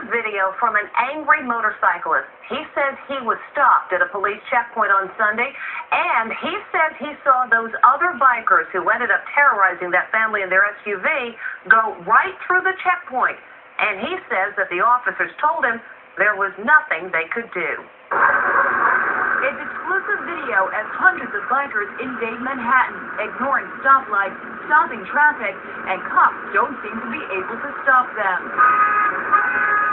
video from an angry motorcyclist. He says he was stopped at a police checkpoint on Sunday, and he says he saw those other bikers who ended up terrorizing that family in their SUV go right through the checkpoint. And he says that the officers told him there was nothing they could do. It's exclusive video as hundreds of bikers invade Manhattan, ignoring stoplights, stopping traffic, and cops don't seem to be able to stop them.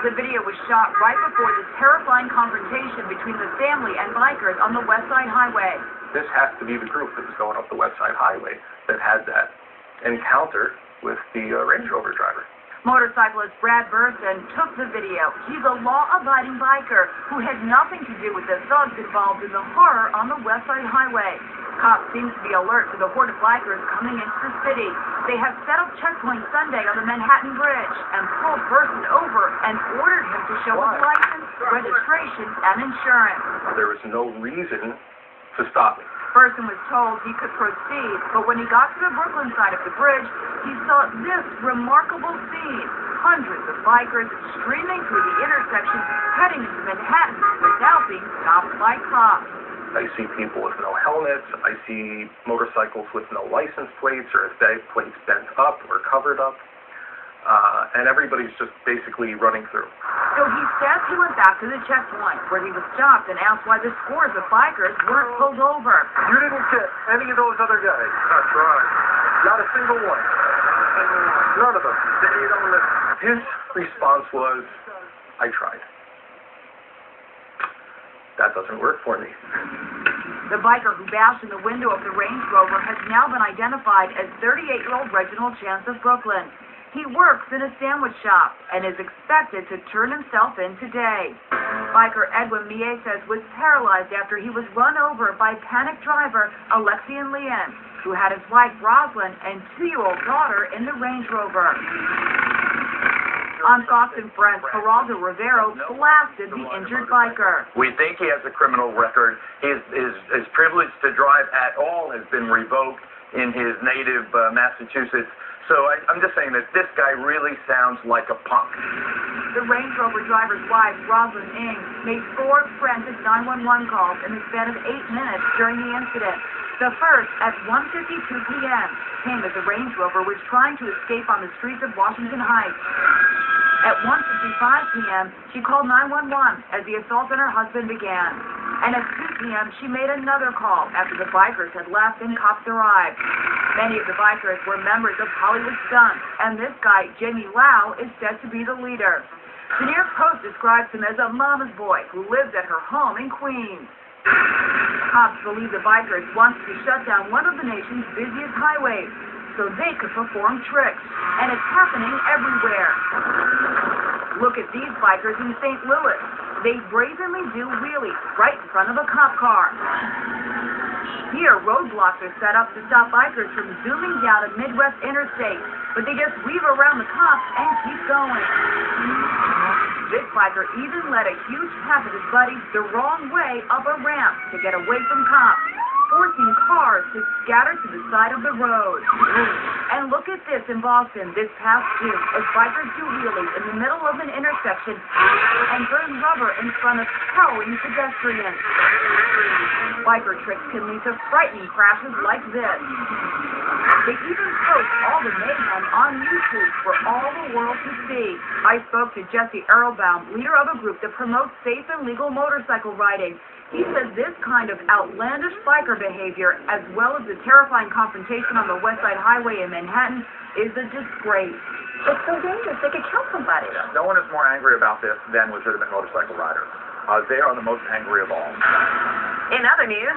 The video was shot right before this terrifying confrontation between the family and bikers on the West Side Highway. This has to be the group that was going up the West Side Highway that had that encounter with the Range Rover driver. Motorcyclist Brad Burson took the video. He's a law-abiding biker who had nothing to do with the thugs involved in the horror on the West Side Highway. Cops seem to be alert to the horde of bikers coming into the city. They have set up checkpoints Sunday on the Manhattan Bridge and pulled Burson over and ordered him to show his license, registration, and insurance. There was no reason to stop me. Burson was told he could proceed, but when he got to the Brooklyn side of the bridge, he saw this remarkable scene. Hundreds of bikers streaming through the intersection, heading into Manhattan without being stopped by cops. I see people with no helmets. I see motorcycles with no license plates or plates bent up or covered up. And everybody's just basically running through. So he says he went back to the checkpoint where he was stopped and asked why the scores of bikers weren't pulled over. You didn't get any of those other guys? That's right. Not a single one? None of them? Then you don't listen. His response was, I tried. That doesn't work for me. The biker who bashed in the window of the Range Rover has now been identified as 38-year-old Reginald Chance of Brooklyn. He works in a sandwich shop and is expected to turn himself in today. Biker Edwin Mieses was paralyzed after he was run over by panicked driver Alexian Leanne, who had his wife Rosalind and 2-year-old daughter in the Range Rover. On Fox and Friends, Geraldo Rivero blasted the injured biker. We think he has a criminal record. His privilege to drive at all has been revoked in his native Massachusetts. So I'm just saying that this guy really sounds like a punk. The Range Rover driver's wife, Rosalind Ng, made 4 frantic 911 calls in the span of 8 minutes during the incident. The first, at 1:52 p.m., came as the Range Rover was trying to escape on the streets of Washington Heights. At 1:55 p.m., she called 911 as the assault on her husband began. And at 2 p.m., she made another call after the bikers had left and cops arrived. Many of the bikers were members of Hollywood stunts, and this guy, Jamie Lau, is said to be the leader. The New York Post describes him as a mama's boy who lives at her home in Queens. Cops believe the bikers wanted to shut down one of the nation's busiest highways so they could perform tricks, and it's happening everywhere. Look at these bikers in St. Louis. They brazenly do wheelies right in front of a cop car. Here, roadblocks are set up to stop bikers from zooming down a Midwest interstate, but they just weave around the cops and keep going. This biker even led a huge pack of his buddies the wrong way up a ramp to get away from cops, forcing cars to scatter to the side of the road. And look at this in Boston this past June as bikers do wheelies in the middle of an intersection and burn rubber in front of towering pedestrians. Biker tricks can lead to frightening crashes like this. They even post all the mayhem on YouTube for all the world to see. I spoke to Jesse Erlbaum, leader of a group that promotes safe and legal motorcycle riding. He says this kind of outlandish biker behavior, as well as the terrifying confrontation on the West Side Highway in Manhattan, is a disgrace. It's so dangerous, they could kill somebody. No one is more angry about this than legitimate motorcycle riders. They are the most angry of all. In other news,